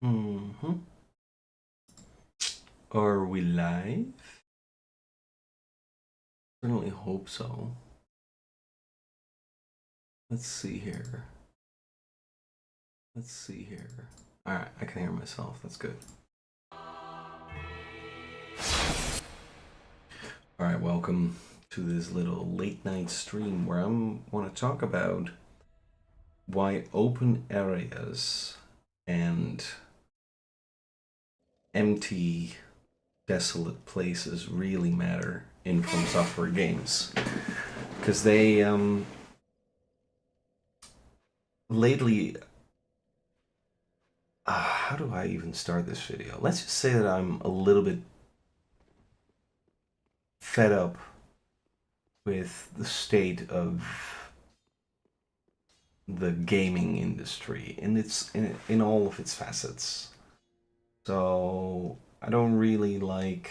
Mm-hmm. Are we live? Certainly hope so. Let's see here. Let's see here. Alright, I can hear myself. That's good. Alright, welcome to this little late night stream where I want to talk about why open areas and empty, desolate places really matter in Fromsoftware games. Because they, lately, how do I even start this video? Let's just say that I'm a little bit fed up with the state of the gaming industry in all of its facets. So I don't really like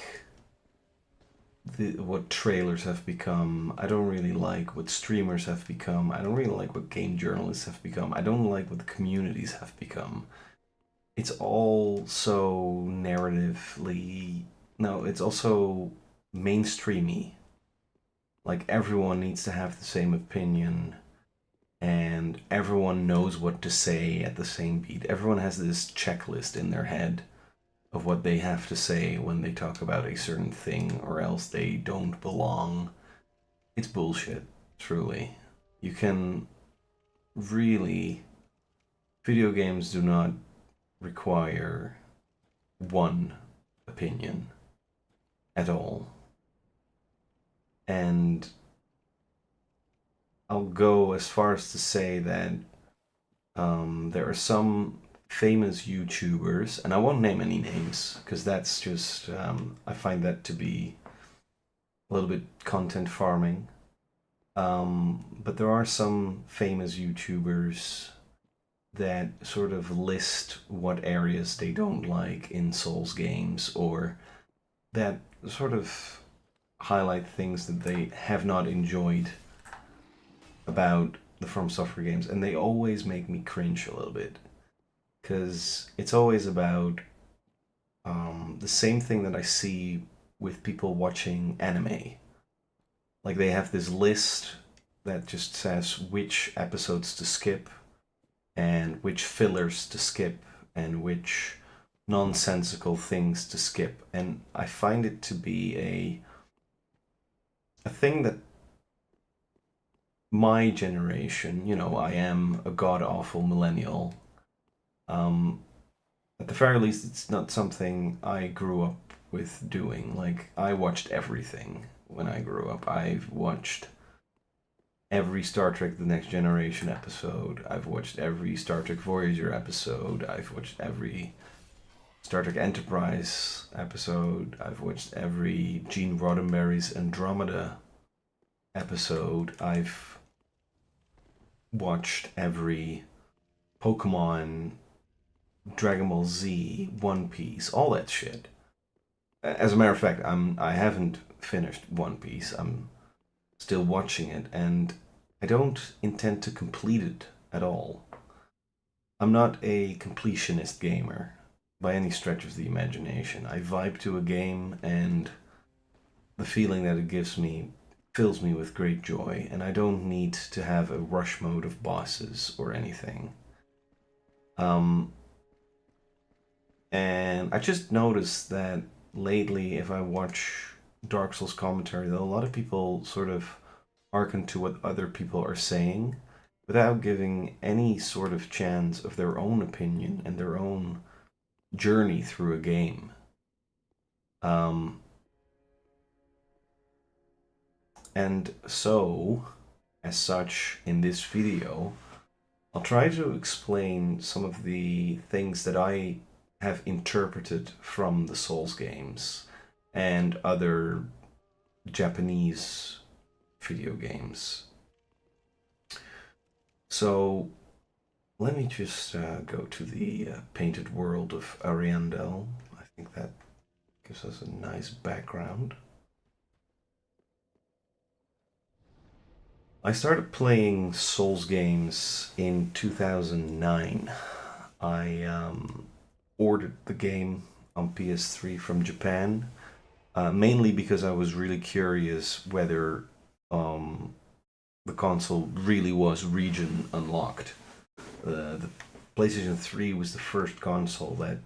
what trailers have become. I don't really like what streamers have become. I don't really like what game journalists have become. I don't like what the communities have become. It's all so narratively. No, it's also mainstreamy. Like everyone needs to have the same opinion and everyone knows what to say at the same beat. Everyone has this checklist in their head of what they have to say when they talk about a certain thing, or else they don't belong. It's bullshit, truly. You can really. Video games do not require one opinion at all. And I'll go as far as to say that there are some famous YouTubers, and I won't name any names because that's just I find that to be a little bit content farming. But there are some famous YouTubers that sort of list what areas they don't like in Souls games, or that sort of highlight things that they have not enjoyed about the From Software games, and they always make me cringe a little bit because it's always about the same thing that I see with people watching anime. Like they have this list that just says which episodes to skip and which fillers to skip and which nonsensical things to skip, and I find it to be a thing that my generation, I am a god awful millennial. Um, at the very least, it's not something I grew up with doing. Like, I watched everything when I grew up. I've watched every Star Trek The Next Generation episode. I've watched every Star Trek Voyager episode. I've watched every Star Trek Enterprise episode. I've watched every Gene Roddenberry's Andromeda episode. I've watched every Pokemon, Dragon Ball Z, One Piece, all that shit. As a matter of fact, I haven't finished One Piece. I'm still watching it, and I don't intend to complete it at all. I'm not a completionist gamer by any stretch of the imagination. I vibe to a game, and the feeling that it gives me fills me with great joy, and I don't need to have a rush mode of bosses or anything. Um, and I just noticed that lately, if I watch Dark Souls commentary, that a lot of people sort of hearken to what other people are saying without giving any sort of chance of their own opinion and their own journey through a game. Um, and so, as such, in this video, I'll try to explain some of the things that I have interpreted from the Souls games and other Japanese video games. So let me just go to the painted world of Ariandel. I think that gives us a nice background. I started playing Souls games in 2009. I ordered the game on PS3 from Japan, mainly because I was really curious whether um, the console really was region unlocked. The PlayStation 3 was the first console that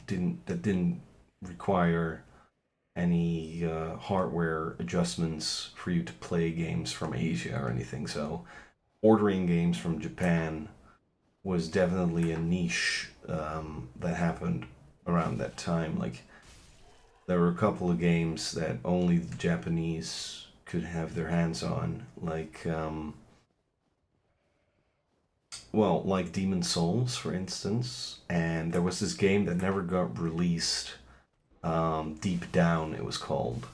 didn't require any hardware adjustments for you to play games from Asia or anything. So ordering games from Japan was definitely a niche that happened around that time. Like there were a couple of games that only the Japanese could have their hands on, like like Demon Souls, for instance. And there was this game that never got released. Deep Down, it was called,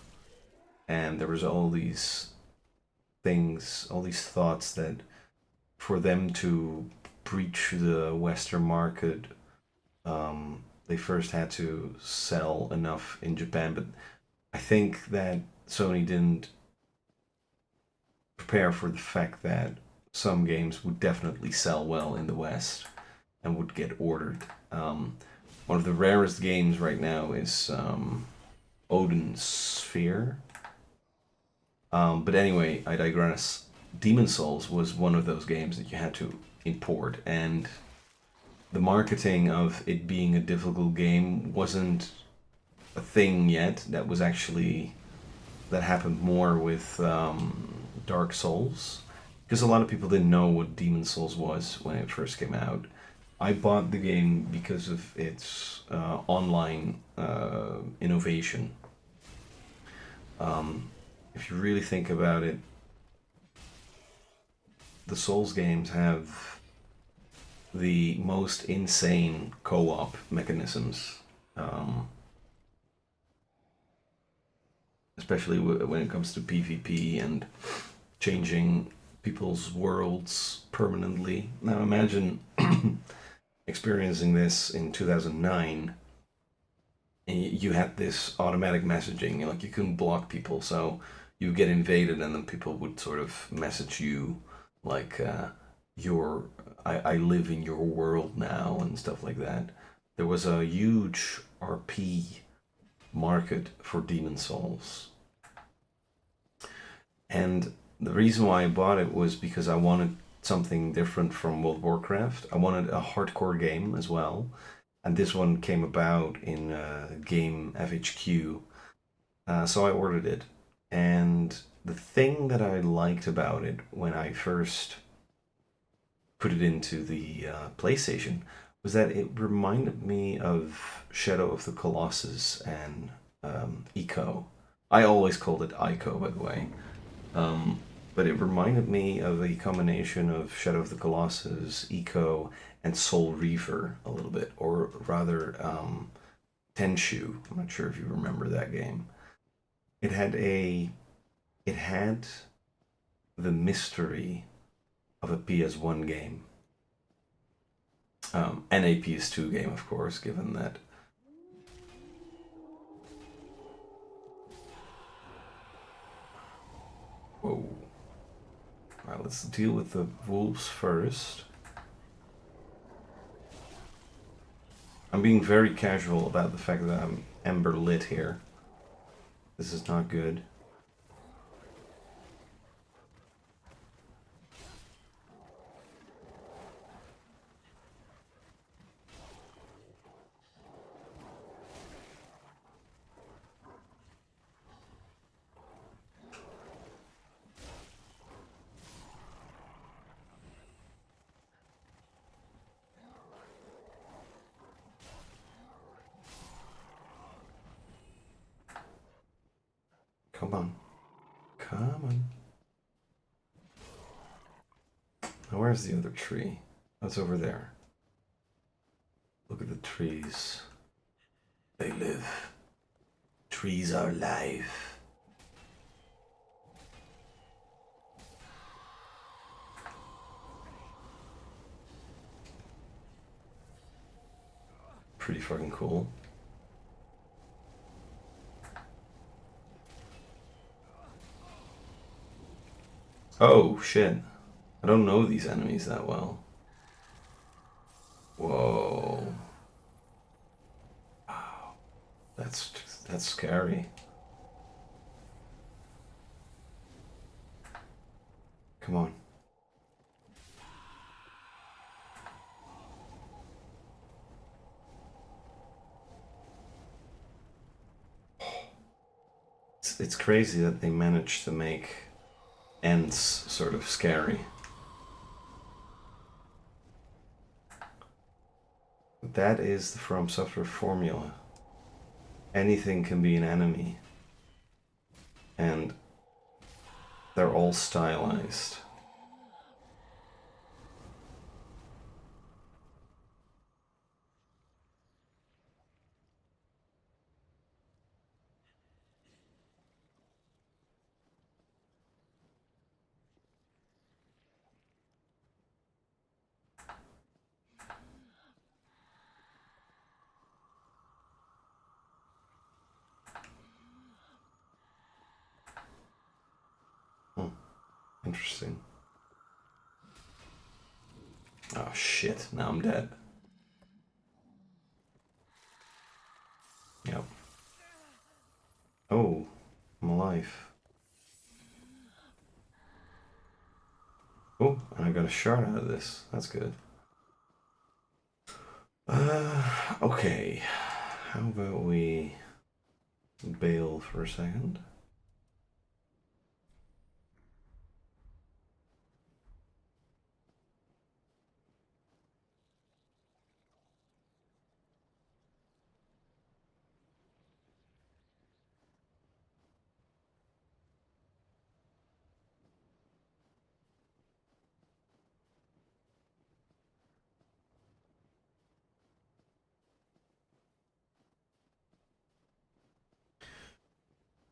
and there was all these things, all these thoughts that for them to breach the Western market, they first had to sell enough in Japan. But I think that Sony didn't prepare for the fact that some games would definitely sell well in the West and would get ordered. One of the rarest games right now is Odin's Sphere. But anyway, I digress. Demon Souls was one of those games that you had to import, and the marketing of it being a difficult game wasn't a thing yet. That happened more with Dark Souls, because a lot of people didn't know what Demon Souls was when it first came out. I bought the game because of its online innovation. If you really think about it, the Souls games have the most insane co-op mechanisms, especially when it comes to PvP and changing people's worlds permanently. Now imagine experiencing this in 2009, and you had this automatic messaging, like you couldn't block people, so you get invaded and then people would sort of message you like your I live in your world now and stuff like that. There was a huge RP market for Demon Souls, and the reason why I bought it was because I wanted something different from World of Warcraft. I wanted a hardcore game as well, and this one came about in game FHQ, so I ordered it. And the thing that I liked about it when I first put it into the PlayStation was that it reminded me of Shadow of the Colossus and Eco. I always called it Ico, by the way. Um, but it reminded me of a combination of Shadow of the Colossus, Eco, and Soul Reaver a little bit, or rather Tenshu. I'm not sure if you remember that game. It had it had the mystery of a PS1 game, and a PS2 game, of course, given that. Whoa. Alright, let's deal with the wolves first. I'm being very casual about the fact that I'm ember lit here. This is not good. Come on. Come on. Now, where's the other tree? That's over there. Look at the trees. They live. Trees are alive. Pretty fucking cool. Oh, shit. I don't know these enemies that well. Whoa. That's scary. Come on. It's crazy that they managed to make ends sort of scary. That is the Fromsoftware formula. Anything can be an enemy. And they're all stylized. Interesting. Oh shit, now I'm dead. Yep. Oh, I'm alive. Oh, and I got a shard out of this. That's good. Okay. How about we bail for a second?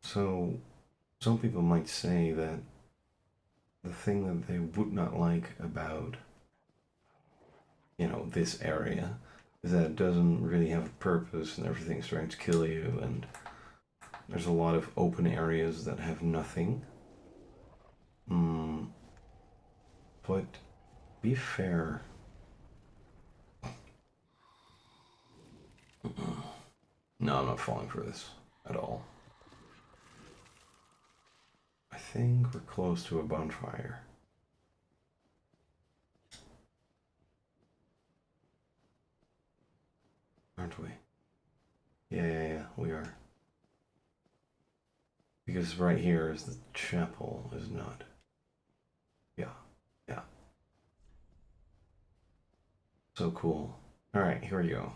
So, some people might say that the thing that they would not like about, this area is that it doesn't really have a purpose and everything's trying to kill you, and there's a lot of open areas that have nothing. But be fair. No, I'm not falling for this at all. I think we're close to a bonfire. Aren't we? Yeah, we are. Because right here is the chapel, is not. Yeah. So cool. Alright, here we go.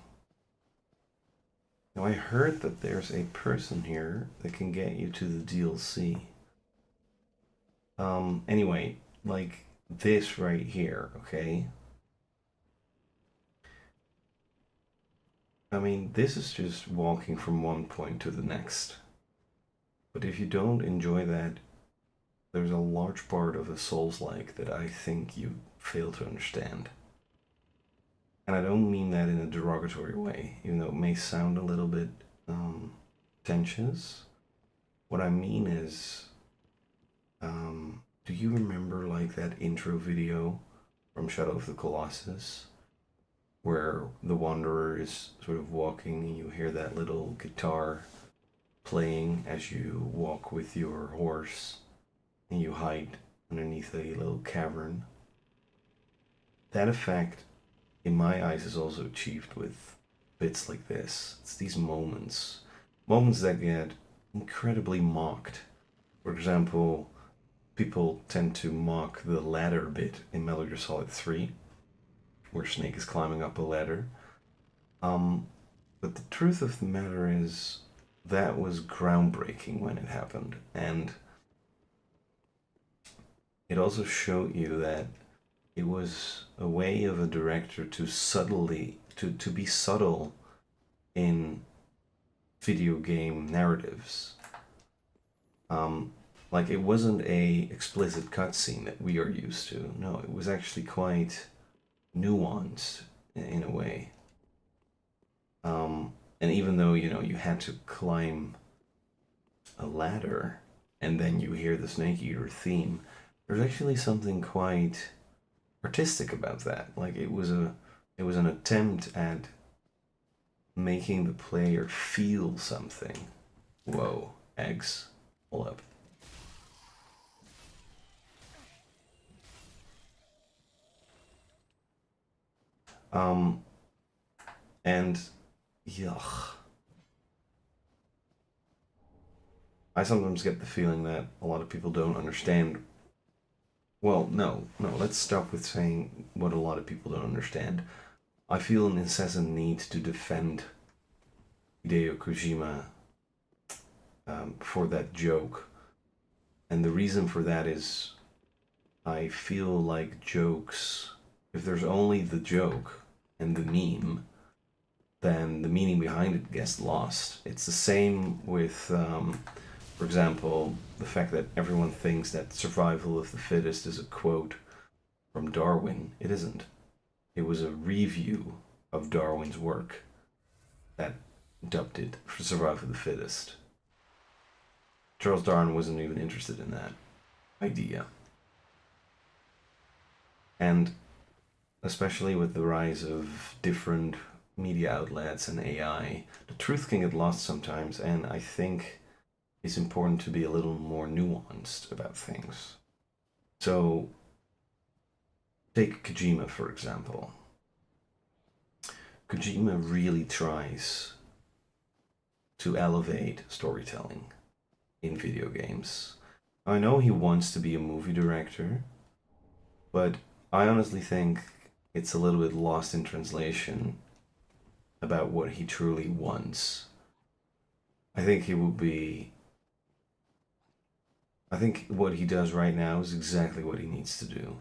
Now I heard that there's a person here that can get you to the DLC. Anyway, like this right here, okay? I mean, this is just walking from one point to the next. But if you don't enjoy that, there's a large part of a Souls-like that I think you fail to understand. And I don't mean that in a derogatory way, even though it may sound a little bit pretentious. What I mean is, do you remember like that intro video from Shadow of the Colossus, where the Wanderer is sort of walking and you hear that little guitar playing as you walk with your horse and you hide underneath a little cavern? That effect, in my eyes, is also achieved with bits like this. It's these moments that get incredibly mocked. For example, people tend to mock the ladder bit in Metal Gear Solid 3, where Snake is climbing up a ladder. But the truth of the matter is that was groundbreaking when it happened, and it also showed you that it was a way of a director to be subtle in video game narratives. Like it wasn't a explicit cutscene that we are used to. No, it was actually quite nuanced in a way. And even though you had to climb a ladder, and then you hear the Snake Eater theme, there's actually something quite artistic about that. Like it was an attempt at making the player feel something. Whoa, eggs. Hold up. And yuck. I sometimes get the feeling that a lot of people don't understand. Well, no, let's stop with saying what a lot of people don't understand. I feel an incessant need to defend Hideo Kojima for that joke. And the reason for that is I feel like jokes, if there's only the joke and the meme, then the meaning behind it gets lost. It's the same with, for example, the fact that everyone thinks that survival of the fittest is a quote from Darwin. It isn't. It was a review of Darwin's work that dubbed it for survival of the fittest. Charles Darwin wasn't even interested in that idea. And especially with the rise of different media outlets and AI, the truth can get lost sometimes, and I think it's important to be a little more nuanced about things. So, take Kojima, for example. Kojima really tries to elevate storytelling in video games. I know he wants to be a movie director, but I honestly think it's a little bit lost in translation about what he truly wants. I think he will be. I think what he does right now is exactly what he needs to do.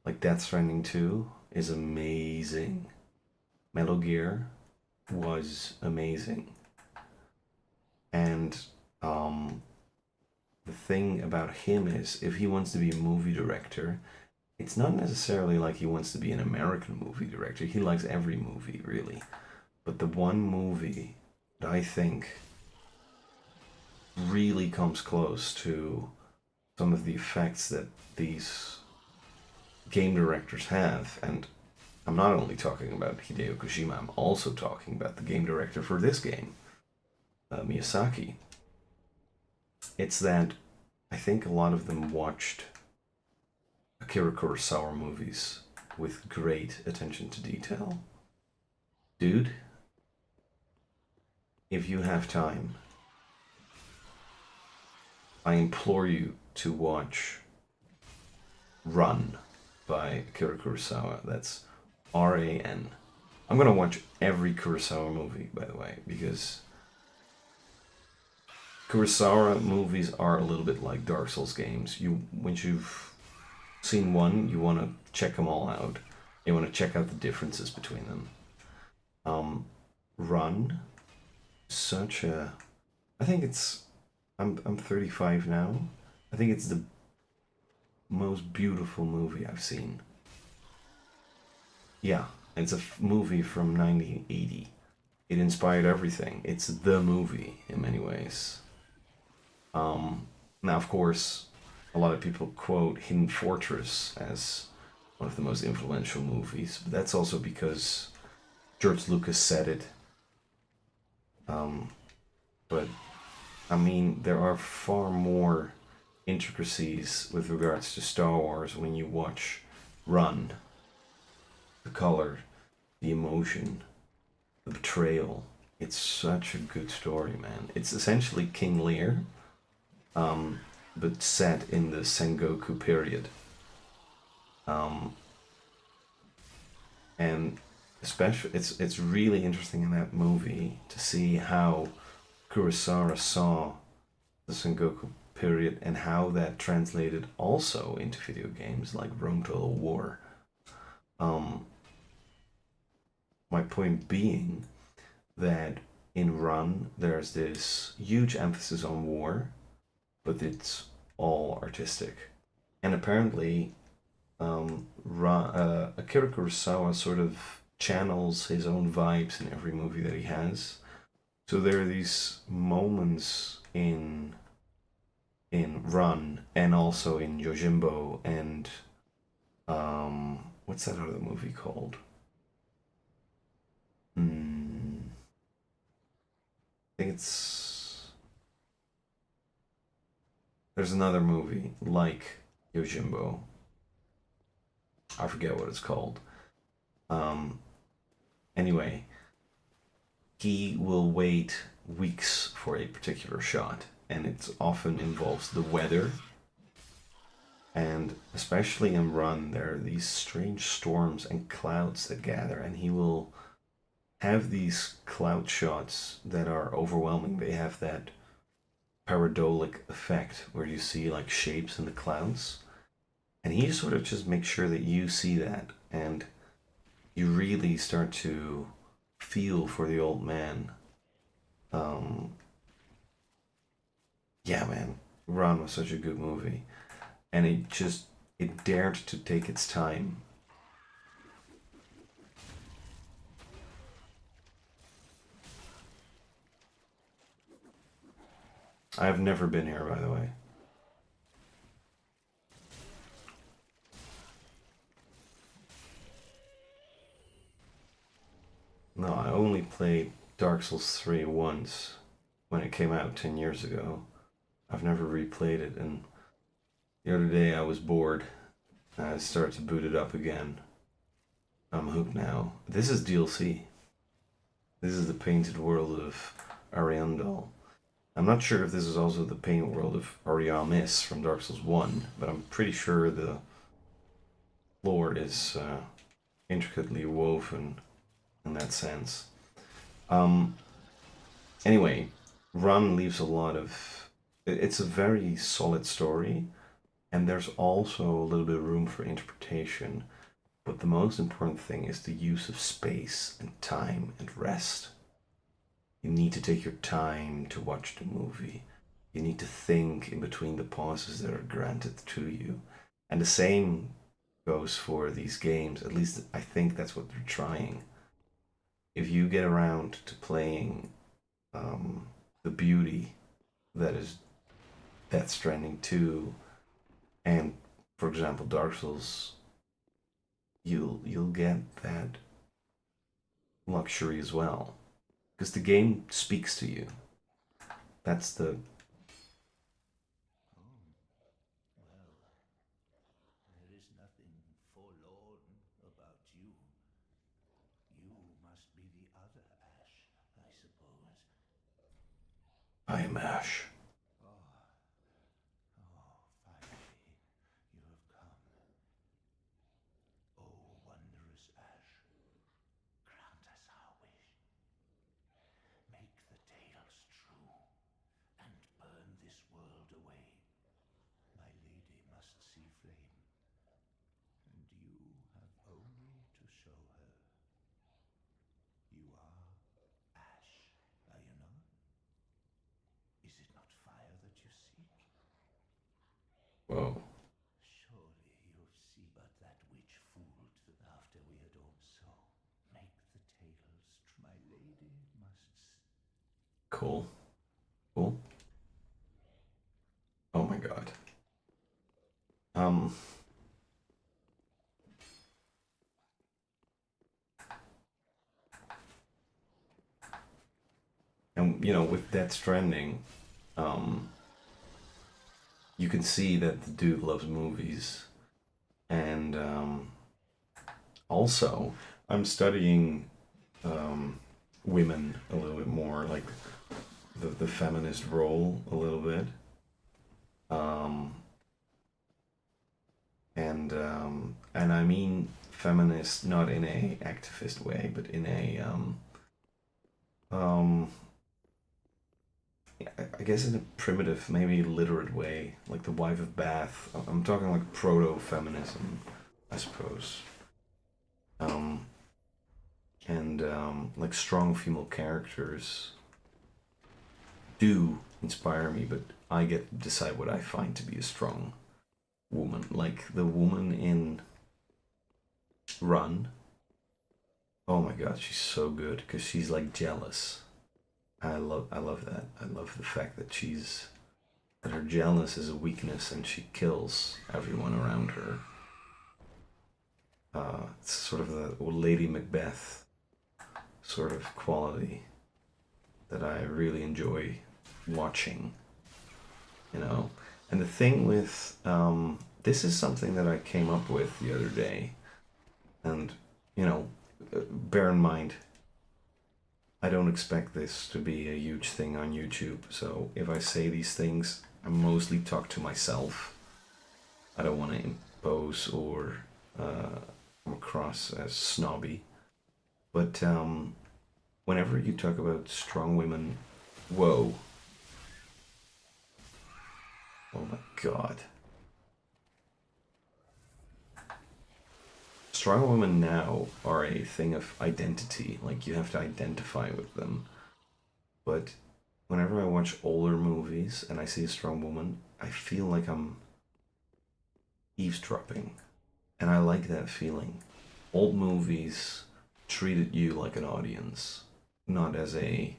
Like Death Stranding 2 is amazing. Metal Gear was amazing. And the thing about him is if he wants to be a movie director, it's not necessarily like he wants to be an American movie director. He likes every movie, really. But the one movie that I think really comes close to some of the effects that these game directors have, and I'm not only talking about Hideo Kojima, I'm also talking about the game director for this game, Miyazaki. It's that I think a lot of them watched Akira Kurosawa movies with great attention to detail. Dude, if you have time, I implore you to watch Run by Akira Kurosawa. That's RAN. I'm gonna watch every Kurosawa movie, by the way, because Kurosawa movies are a little bit like Dark Souls games. Once you've seen one, you want to check them all out. You want to check out the differences between them. Run, such a. I think it's. I'm 35 now. I think it's the most beautiful movie I've seen. Yeah, it's a movie from 1980. It inspired everything. It's the movie in many ways. Now, of course, a lot of people quote Hidden Fortress as one of the most influential movies, but that's also because George Lucas said it. But I mean, there are far more intricacies with regards to Star Wars when you watch Run. The color, the emotion, the betrayal. It's such a good story, man. It's essentially King Lear, but set in the Sengoku period. And especially, it's really interesting in that movie to see how Kurosawa saw the Sengoku period and how that translated also into video games like Rome Total War. My point being that in Run there's this huge emphasis on war, but it's all artistic. And apparently, Akira Kurosawa sort of channels his own vibes in every movie that he has. So there are these moments in Run and also in Yojimbo and what's that other movie called? think there's another movie like Yojimbo. I forget what it's called. Um, anyway, he will wait weeks for a particular shot, and it often involves the weather. And especially in Run, there are these strange storms and clouds that gather, and he will have these cloud shots that are overwhelming. They have that pareidolik effect where you see like shapes in the clouds, and he sort of just makes sure that you see that, and you really start to feel for the old man. Um, yeah, man, Run was such a good movie, and it dared to take its time. I've never been here, by the way. No, I only played Dark Souls 3 once when it came out 10 years ago. I've never replayed it, and the other day I was bored. I started to boot it up again. I'm hooked now. This is DLC. This is the painted world of Ariandel. I'm not sure if this is also the painted world of Ariamis from Dark Souls 1, but I'm pretty sure the lore is intricately woven in that sense. Um, anyway, Run leaves a lot of. It's a very solid story, and there's also a little bit of room for interpretation. But the most important thing is the use of space and time and rest. You need to take your time to watch the movie. You need to think in between the pauses that are granted to you. And the same goes for these games. At least I think that's what they're trying. If you get around to playing the beauty that is Death Stranding 2 and, for example, Dark Souls, you'll get that luxury as well, because the game speaks to you. That's the There is nothing forlorn about you. You must be the other Ash, I suppose. I am Ash. Finally, you have come. Oh, wondrous Ash, grant us our wish. Make the tales true, and burn this world away. My lady must see flame, and you have only to show her. You are Ash, are you not? Is it not fire that you seek? Whoa, Surely you'll see but that which fooled the laughter we adorn so. Make the tales true. My lady must. cool, cool. Oh my god. Um, and with Death Stranding, um, you can see that the dude loves movies, and also I'm studying women a little bit more, like the feminist role a little bit. Um, and I mean feminist not in a activist way, but in a um, I guess in a primitive, maybe literate way, like the wife of Bath. I'm talking like proto-feminism, I suppose. Um, and like strong female characters do inspire me, but I get to decide what I find to be a strong woman. Like the woman in Run. Oh my god, she's so good because she's like jealous. I love that. I love the fact that her jealous is a weakness and she kills everyone around her. It's sort of the Lady Macbeth sort of quality. that I really enjoy watching, you know. And the thing with this is something that I came up with the other day, and you know, bear in mind, I don't expect this to be a huge thing on YouTube. So if I say these things, I mostly talk to myself. I don't want to impose or come across as snobby. But whenever you talk about strong women, whoa, oh my god. Strong women now are a thing of identity, like you have to identify with them. But whenever I watch older movies and I see a strong woman, I feel like I'm eavesdropping. And I like that feeling. Old movies treated you like an audience, not as a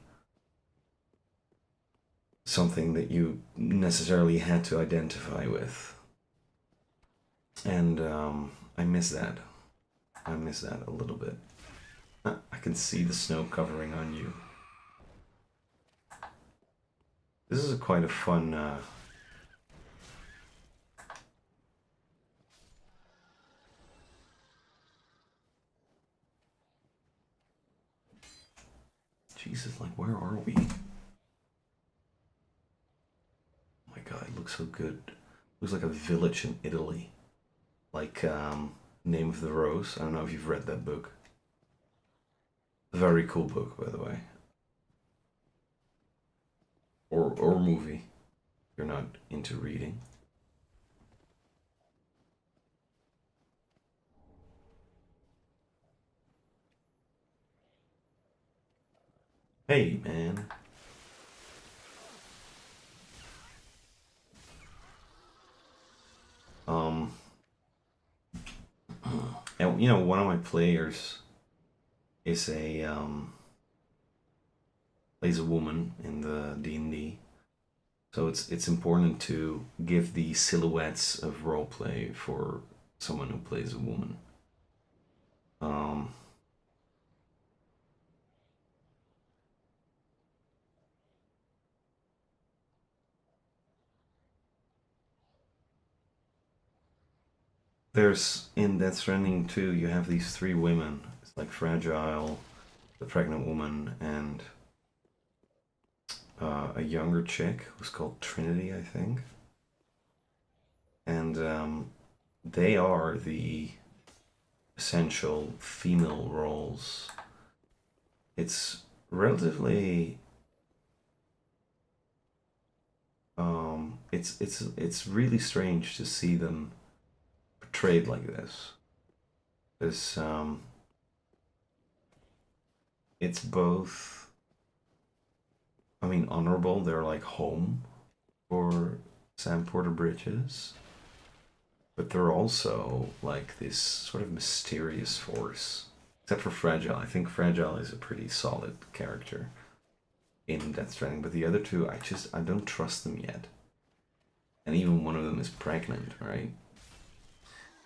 something that you necessarily had to identify with. And I miss that. I miss that a little bit. I can see the snow covering on you. This is quite a fun Jesus, like where are we? Oh my god, it looks so good. It looks like a village in Italy. Like Name of the Rose. I don't know if you've read that book. Very cool book, by the way. Or movie. If you're not into reading. Hey, man. And you know, one of my players is a plays a woman in the D&D. So it's important to give the silhouettes of roleplay for someone who plays a woman. Um, there's in Death Stranding 2, you have these three women. It's like Fragile, the pregnant woman, and a younger chick who's called Trinity, I think. And they are the essential female roles. It's relatively it's really strange to see them portrayed like this. This it's both, I mean, honorable. They're like home for Sam Porter Bridges, but they're also like this sort of mysterious force. Except for Fragile. I think Fragile is a pretty solid character in Death Stranding, but the other two, I don't trust them yet. And even one of them is pregnant, right?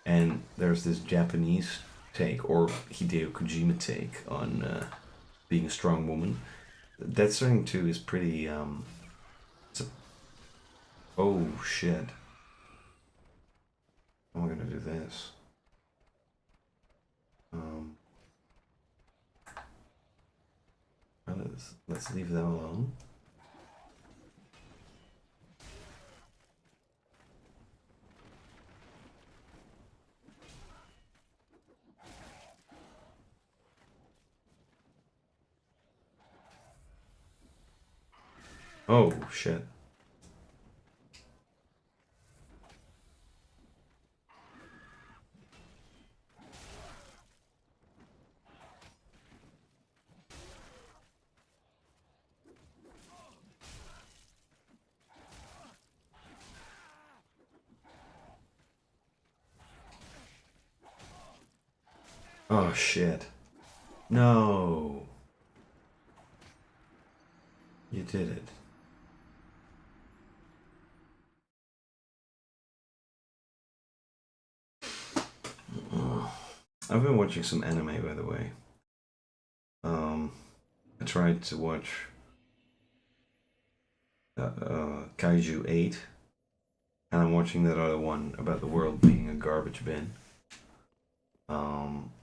And there's this Japanese take, or Hideo Kojima take, on being a strong woman. Death Stranding 2 is pretty. It's a, oh shit. How am I gonna do this? Let's leave them alone. Oh shit. Oh shit. No. You did it. I've been watching some anime, by the way. I tried to watch Kaiju 8, and I'm watching that other one about the world being a garbage bin.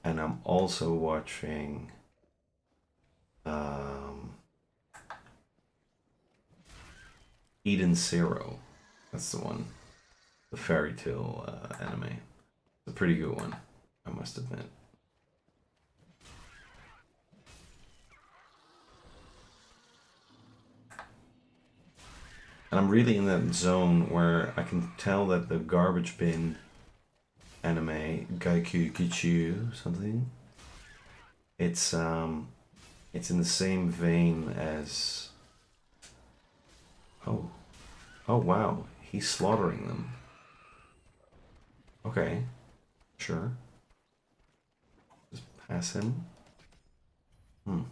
And I'm also watching Eden Zero. That's the one, the fairy tale anime. It's a pretty good one, I must admit. And I'm really in that zone where I can tell that the garbage bin anime, Gaiku Kichu something, it's in the same vein as... Oh. Oh wow, he's slaughtering them. Okay, sure. Just pass him. Hmm.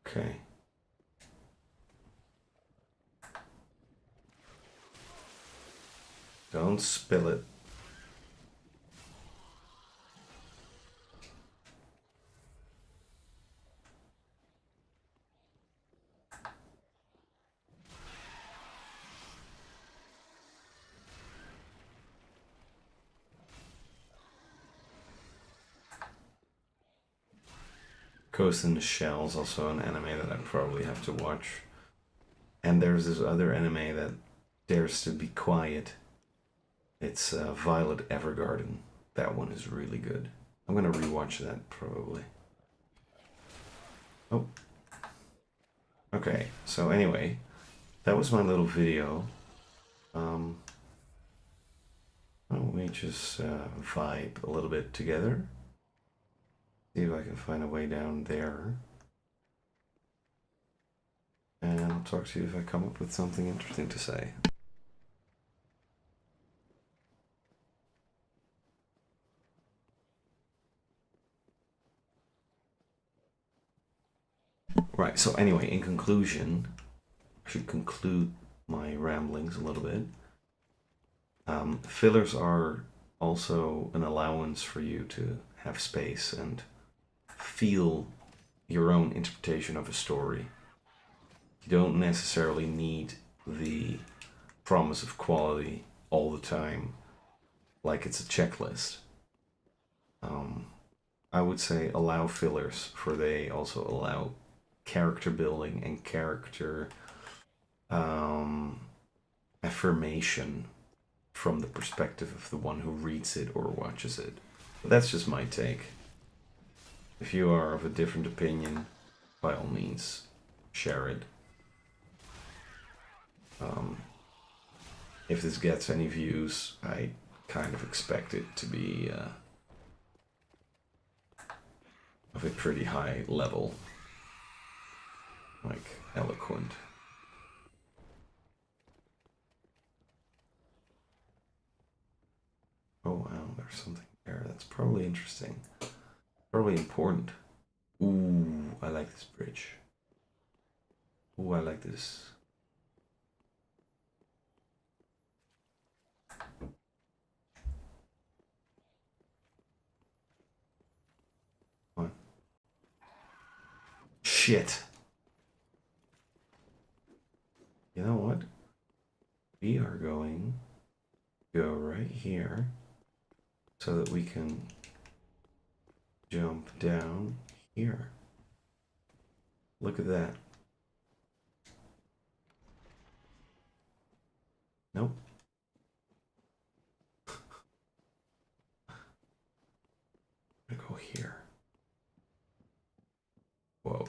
Okay. Don't spill it. Ghost in the Shell is also an anime that I probably have to watch. And there's this other anime that dares to be quiet. It's Violet Evergarden. That one is really good. I'm gonna rewatch that probably. Oh. Okay, so anyway, that was my little video. Why don't we just vibe a little bit together? See if I can find a way down there. And I'll talk to you if I come up with something interesting to say. Right, so anyway, in conclusion, I should conclude my ramblings a little bit. Fillers are also an allowance for you to have space and feel your own interpretation of a story. You don't necessarily need the promise of quality all the time, like it's a checklist. I would say allow fillers, for they also allow character building and character affirmation from the perspective of the one who reads it or watches it. But that's just my take. If you are of a different opinion, by all means, share it. If this gets any views, I kind of expect it to be of a pretty high level, like eloquent. Oh wow, there's something there. That's probably interesting. Probably important. Ooh, I like this bridge. Ooh, I like this. What? Shit. You know what? We are going to go right here so that we can jump down here. Look at that. Nope. I'm gonna go here. Whoa.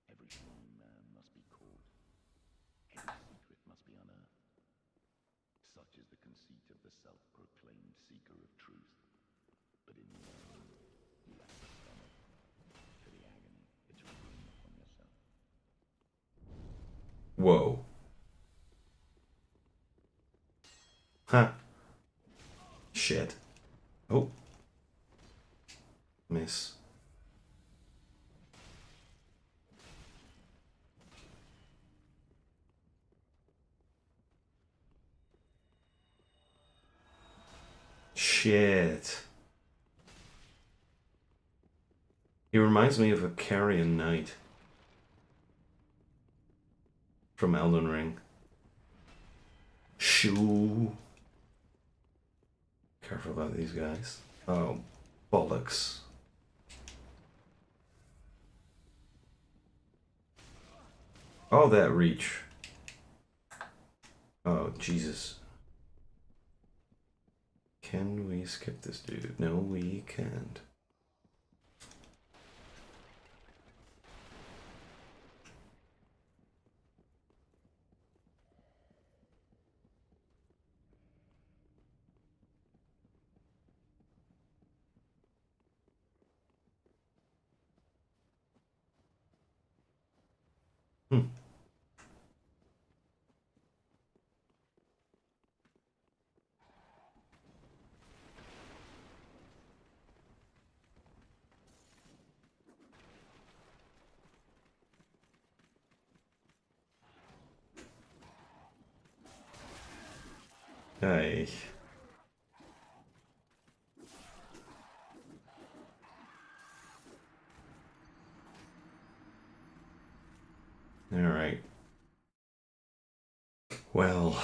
Every strong man must be caught. Every secret must be unearthed. Such is the conceit of the self-proclaimed seeker of truth. But in the end, you lack the stomach for the agony that you bring upon yourself. Whoa. Huh. Shit. Oh. Miss. Shit. He reminds me of a Carrion Knight from Elden Ring. Shoo. Careful about these guys. Oh, bollocks. Oh, that reach. Oh, Jesus. Can we skip this dude? No, we can't. Hmm. Hey. All right. Well,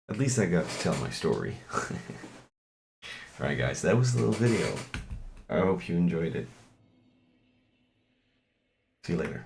at least I got to tell my story. Alright guys, that was the little video. I hope you enjoyed it. See you later.